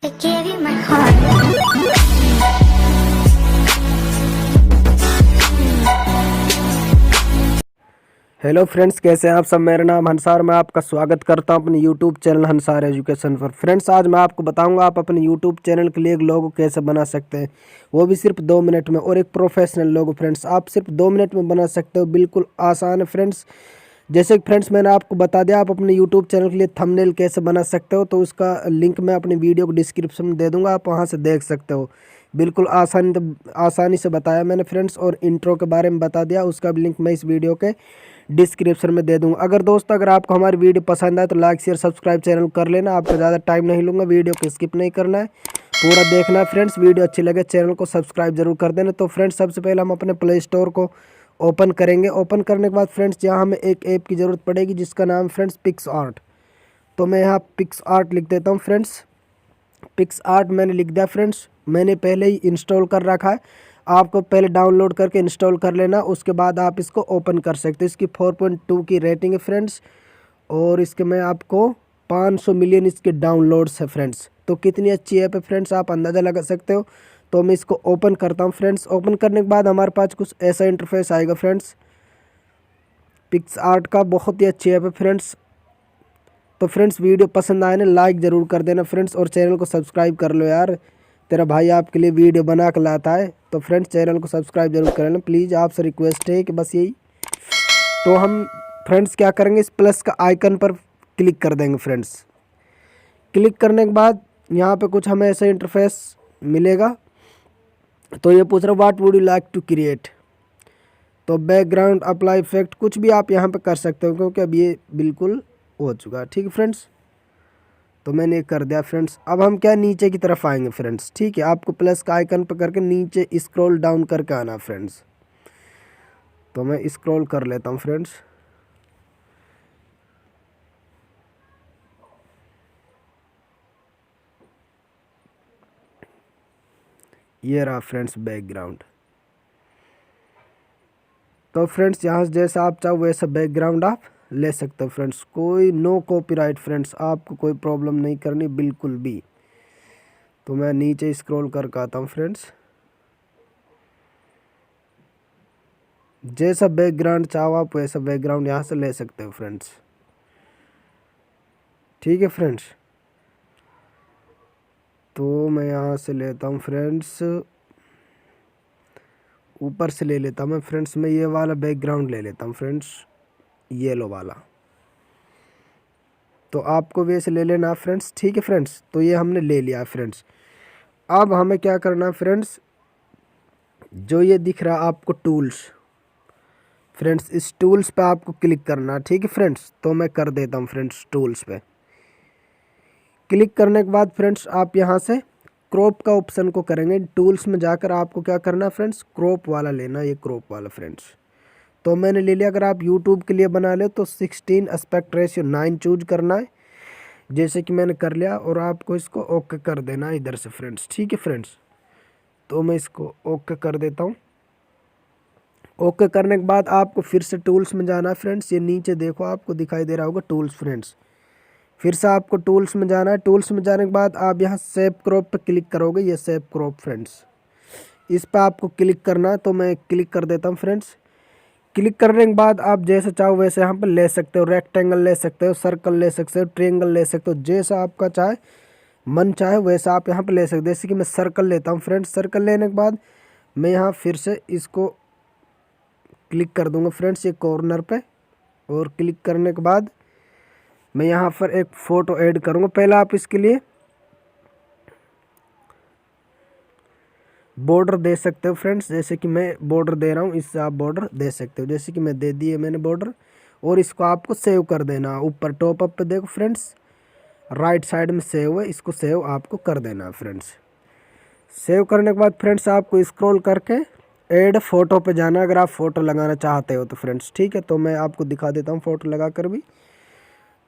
I gave you my heart. Hello friends, कैसे हैं आप सब। मेरा नाम हंसार, मैं आपका स्वागत करता हूं अपने यूट्यूब चैनल हंसार एजुकेशन पर। फ्रेंड्स, आज मैं आपको बताऊंगा आप अपने यूट्यूब चैनल के लिए एक लोगो कैसे बना सकते हैं, वो भी सिर्फ 2 मिनट में, और एक प्रोफेशनल लोगो। फ्रेंड्स, आप सिर्फ 2 मिनट में बना सकते हो, बिल्कुल आसान है फ्रेंड्स। जैसे कि फ्रेंड्स मैंने आपको बता दिया आप अपने यूट्यूब चैनल के लिए थंबनेल कैसे बना सकते हो, तो उसका लिंक मैं अपनी वीडियो को डिस्क्रिप्शन में दे दूँगा, आप वहाँ से देख सकते हो। बिल्कुल आसानी से बताया मैंने फ्रेंड्स, और इंट्रो के बारे में बता दिया, उसका भी लिंक मैं इस वीडियो के डिस्क्रिप्शन में दे दूँगा। अगर आपको हमारी वीडियो पसंद आए तो लाइक शेयर सब्सक्राइब चैनल कर लेना। आपका ज़्यादा टाइम नहीं लूँगा, वीडियो को स्किप नहीं करना है, पूरा देखना है फ्रेंड्स। वीडियो अच्छी लगे चैनल को सब्सक्राइब जरूर कर देना। तो फ्रेंड्स, सबसे पहले हम अपने प्ले स्टोर को ओपन करेंगे। ओपन करने के बाद फ्रेंड्स यहाँ हमें एक ऐप की ज़रूरत पड़ेगी जिसका नाम फ्रेंड्स पिक्स आर्ट। तो मैं यहाँ पिक्स आर्ट लिख देता हूँ फ्रेंड्स। पिक्स आर्ट मैंने लिख दिया फ्रेंड्स, मैंने पहले ही इंस्टॉल कर रखा है। आपको पहले डाउनलोड करके इंस्टॉल कर लेना, उसके बाद आप इसको ओपन कर सकते हो। इसकी 4.2 की रेटिंग है फ्रेंड्स, और इसके में आपको 500 मिलियन इसके डाउनलोड्स है फ्रेंड्स। तो कितनी अच्छी ऐप है फ्रेंड्स, आप अंदाज़ा लगा सकते हो। तो मैं इसको ओपन करता हूँ फ्रेंड्स। ओपन करने के बाद हमारे पास कुछ ऐसा इंटरफेस आएगा फ्रेंड्स। पिक्स आर्ट का बहुत ही अच्छी ऐप है फ्रेंड्स। तो फ्रेंड्स, वीडियो पसंद आए ना लाइक ज़रूर कर देना फ्रेंड्स, और चैनल को सब्सक्राइब कर लो यार, तेरा भाई आपके लिए वीडियो बना के लाता है। तो फ्रेंड्स, चैनल को सब्सक्राइब जरूर कर लेना प्लीज़, आपसे रिक्वेस्ट है कि बस यही। तो हम फ्रेंड्स क्या करेंगे, इस प्लस का आइकन पर क्लिक कर देंगे फ्रेंड्स। क्लिक करने के बाद यहाँ पे कुछ हमें ऐसा इंटरफेस मिलेगा। तो ये पूछ रहा है what would you like to create. तो बैकग्राउंड अप्लाई इफेक्ट कुछ भी आप यहाँ पे कर सकते हो, क्योंकि अब ये बिल्कुल हो चुका है। ठीक है फ्रेंड्स, तो मैंने कर दिया फ्रेंड्स। अब हम क्या नीचे की तरफ आएंगे फ्रेंड्स। ठीक है, आपको प्लस का आइकन पर करके नीचे स्क्रॉल डाउन करके आना फ्रेंड्स। तो मैं स्क्रॉल कर लेता हूँ फ्रेंड्स। ये रहा फ्रेंड्स बैकग्राउंड। तो फ्रेंड्स, यहाँ से जैसा आप चाहो वैसा बैकग्राउंड आप ले सकते हो फ्रेंड्स। कोई नो कॉपीराइट फ्रेंड्स, आपको कोई प्रॉब्लम नहीं करनी बिल्कुल भी। तो मैं नीचे स्क्रॉल करके आता हूँ फ्रेंड्स। जैसा बैकग्राउंड चाहो आप वैसा बैकग्राउंड यहाँ से ले सकते हो फ्रेंड्स। ठीक है फ्रेंड्स, तो मैं यहाँ से लेता हूँ फ्रेंड्स, ऊपर से ले लेता हूँ मैं फ्रेंड्स। मैं ये वाला बैकग्राउंड ले लेता हूँ फ्रेंड्स, येलो वाला। तो आपको भी ऐसे ले लेना फ्रेंड्स। ठीक है फ्रेंड्स, तो ये हमने ले लिया फ्रेंड्स। अब हमें क्या करना फ्रेंड्स, जो ये दिख रहा है आपको टूल्स फ्रेंड्स, इस टूल्स पे आपको क्लिक करना। ठीक है फ्रेंड्स, तो मैं कर देता हूँ फ्रेंड्स टूल्स पे। क्लिक करने के बाद फ्रेंड्स आप यहाँ से क्रॉप का ऑप्शन को करेंगे। टूल्स में जाकर आपको क्या करना फ्रेंड्स, क्रॉप वाला लेना, ये क्रॉप वाला फ्रेंड्स। तो मैंने ले लिया। अगर आप यूट्यूब के लिए बना ले तो 16 एस्पेक्ट रेशियो 9 चूज करना है, जैसे कि मैंने कर लिया। और आपको इसको ओके कर देना है इधर से फ्रेंड्स। ठीक है फ्रेंड्स, तो मैं इसको ओके कर देता हूँ। ओके करने के बाद आपको फिर से टूल्स में जाना है फ्रेंड्स। ये नीचे देखो आपको दिखाई दे रहा होगा टूल्स फ्रेंड्स। फिर से आपको टूल्स में जाना है। टूल्स में जाने के बाद आप यहाँ सेव क्रॉप पे क्लिक करोगे, ये सेव क्रॉप फ्रेंड्स, इस पर आपको क्लिक करना है। तो मैं क्लिक कर देता हूँ फ्रेंड्स। क्लिक करने के बाद आप जैसे चाहो वैसे यहाँ पर ले सकते हो। रेक्टेंगल ले सकते हो, सर्कल ले सकते हो, ट्रायंगल ले सकते हो, जैसा आपका चाहे मन चाहे वैसा आप यहाँ पर ले सकते हो। जैसे कि मैं सर्कल लेता हूँ फ्रेंड्स। सर्कल लेने के बाद मैं यहाँ फिर से इसको क्लिक कर दूंगा फ्रेंड्स, ये कॉर्नर पे। और क्लिक करने के बाद मैं यहाँ पर एक फ़ोटो ऐड करूँगा। पहले आप इसके लिए बॉर्डर दे सकते हो फ्रेंड्स, जैसे कि मैं बॉर्डर दे रहा हूँ, इससे आप बॉर्डर दे सकते हो। जैसे कि मैं दे दिए मैंने बॉर्डर, और इसको आपको सेव कर देना। ऊपर टॉप अप पे देखो फ्रेंड्स, राइट साइड में सेव है, इसको सेव आपको कर देना फ्रेंड्स। सेव करने के बाद फ्रेंड्स आपको स्क्रॉल करके ऐड फ़ोटो पे जाना, अगर आप फ़ोटो लगाना चाहते हो तो फ्रेंड्स। ठीक है, तो मैं आपको दिखा देता हूँ फ़ोटो लगा कर भी।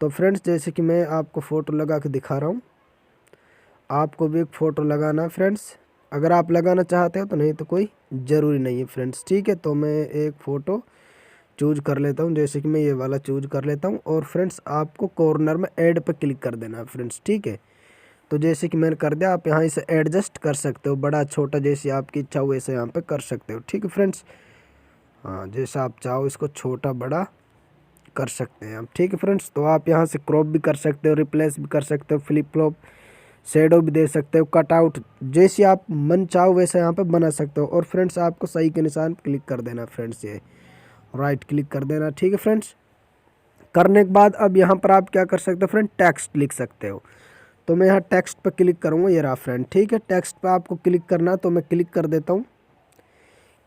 तो फ्रेंड्स, जैसे कि मैं आपको फ़ोटो लगा के दिखा रहा हूँ, आपको भी एक फ़ोटो लगाना है फ्रेंड्स। अगर आप लगाना चाहते हो तो, नहीं तो कोई ज़रूरी नहीं है फ्रेंड्स। ठीक है, तो मैं एक फ़ोटो चूज कर लेता हूँ, जैसे कि मैं ये वाला चूज कर लेता हूँ। और फ्रेंड्स आपको कॉर्नर में ऐड पे क्लिक कर देना है फ्रेंड्स। ठीक है, तो जैसे कि मैंने कर दिया, आप यहाँ इसे एडजस्ट कर सकते हो, बड़ा छोटा जैसी आपकी इच्छा हो वैसे यहाँ पे कर सकते हो। ठीक है फ्रेंड्स, हाँ जैसा आप चाहो इसको छोटा बड़ा कर सकते हैं आप। ठीक है फ्रेंड्स, तो आप यहाँ से क्रॉप भी कर सकते हो, रिप्लेस भी कर सकते हो, फ्लिप फ्लॉप, शेडो भी दे सकते हो, कट आउट, जैसी आप मन चाहो वैसा यहाँ पे बना सकते हो। और फ्रेंड्स आपको सही के निशान क्लिक कर देना फ्रेंड्स, ये राइट क्लिक कर देना। ठीक है फ्रेंड्स, करने के बाद अब यहाँ पर आप क्या कर सकते हो फ्रेंड, टेक्स्ट लिख सकते हो। तो मैं यहाँ टेक्स्ट पर क्लिक करूँगा, ये रहा फ्रेंड। ठीक है, टेक्स्ट पर आपको क्लिक करना, तो मैं क्लिक कर देता हूँ।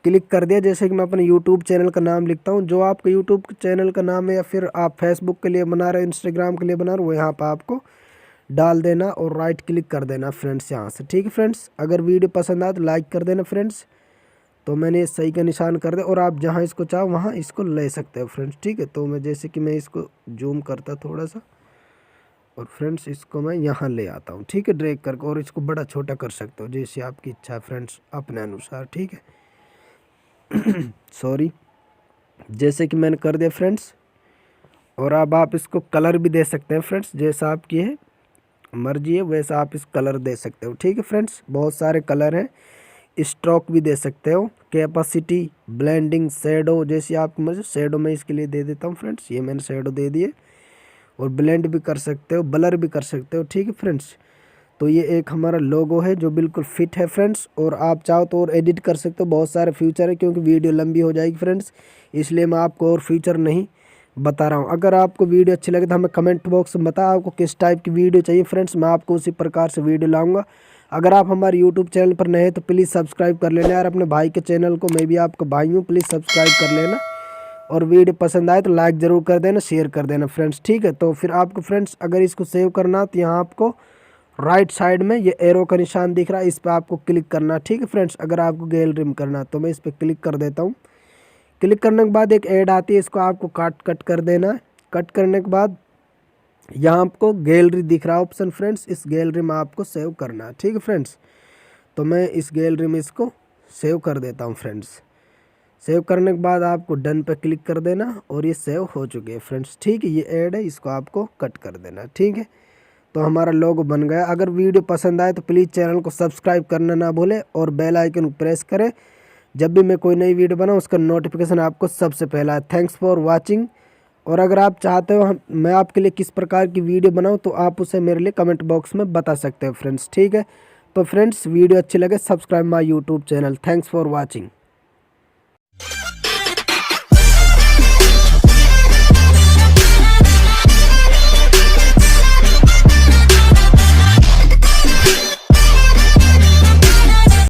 क्लिक कर दिया, जैसे कि मैं अपने यूट्यूब चैनल का नाम लिखता हूँ, जो आपका यूट्यूब चैनल का नाम है या फिर आप फेसबुक के लिए बना रहे हो, इंस्टाग्राम के लिए बना रहे हो, वो यहाँ पर आपको डाल देना और राइट क्लिक कर देना फ्रेंड्स यहाँ से। ठीक है फ्रेंड्स, अगर वीडियो पसंद आए तो लाइक कर देना फ्रेंड्स। तो मैंने सही का निशान कर दिया और आप जहाँ इसको चाहो वहाँ इसको ले सकते हो फ्रेंड्स। ठीक है, तो मैं जैसे कि मैं इसको जूम करता थोड़ा सा और फ्रेंड्स इसको मैं यहाँ ले आता हूँ। ठीक है, ड्रैग करके, और इसको बड़ा छोटा कर सकते हो जैसे आपकी इच्छा है फ्रेंड्स, अपने अनुसार। ठीक है सॉरी, जैसे कि मैंने कर दिया फ्रेंड्स। और अब आप इसको कलर भी दे सकते हैं फ्रेंड्स, जैसा आपकी है मर्जी है वैसा आप इस कलर दे सकते हो। ठीक है फ्रेंड्स, बहुत सारे कलर हैं, स्ट्रोक भी दे सकते हो, कैपेसिटी, ब्लेंडिंग, शेडो, जैसी आपकी मर्जी। शेडो मैं इसके लिए दे देता हूँ फ्रेंड्स, ये मैंने शेडो दे दिए। और ब्लेंड भी कर सकते हो, ब्लर भी कर सकते हो। ठीक है फ्रेंड्स, तो ये एक हमारा लोगो है जो बिल्कुल फिट है फ्रेंड्स। और आप चाहो तो और एडिट कर सकते हो, बहुत सारे फ्यूचर है, क्योंकि वीडियो लंबी हो जाएगी फ्रेंड्स, इसलिए मैं आपको और फ्यूचर नहीं बता रहा हूँ। अगर आपको वीडियो अच्छी लगे तो हमें कमेंट बॉक्स में बताओ आपको किस टाइप की वीडियो चाहिए फ्रेंड्स, मैं आपको उसी प्रकार से वीडियो लाऊंगा। अगर आप हमारे यूट्यूब चैनल पर नए हैं तो प्लीज़ सब्सक्राइब कर लेना यार अपने भाई के चैनल को, मैं भी आपका भाई हूँ, प्लीज़ सब्सक्राइब कर लेना। और वीडियो पसंद आए तो लाइक ज़रूर कर देना, शेयर कर देना फ्रेंड्स। ठीक है, तो फिर आपको फ्रेंड्स अगर इसको सेव करना तो यहाँ आपको राइट साइड में ये एरो का निशान दिख रहा है, इस पर आपको क्लिक करना। ठीक है फ्रेंड्स, अगर आपको गैलरी में करना तो मैं इस पर क्लिक कर देता हूँ। क्लिक करने के बाद एक ऐड आती है, इसको आपको कट कर देना है। कट करने के बाद यहाँ आपको गैलरी दिख रहा है ऑप्शन फ्रेंड्स, इस गैलरी में आपको सेव करना है। ठीक है फ्रेंड्स, तो मैं इस गैलरी में इसको सेव कर देता हूँ फ्रेंड्स। सेव करने के बाद आपको डन पे क्लिक कर देना और ये सेव हो चुके हैं फ्रेंड्स। ठीक है, ये ऐड है, इसको आपको कट कर देना। ठीक है, तो हमारा लोगो बन गया। अगर वीडियो पसंद आए तो प्लीज़ चैनल को सब्सक्राइब करना ना भूले और बेल आइकन प्रेस करें, जब भी मैं कोई नई वीडियो बनाऊँ उसका नोटिफिकेशन आपको सबसे पहला है। Thanks for watching. और अगर आप चाहते हो मैं आपके लिए किस प्रकार की वीडियो बनाऊँ तो आप उसे मेरे लिए कमेंट बॉक्स में बता सकते हो फ्रेंड्स। ठीक है, तो फ्रेंड्स वीडियो अच्छी लगे subscribe my YouTube channel. Thanks for watching.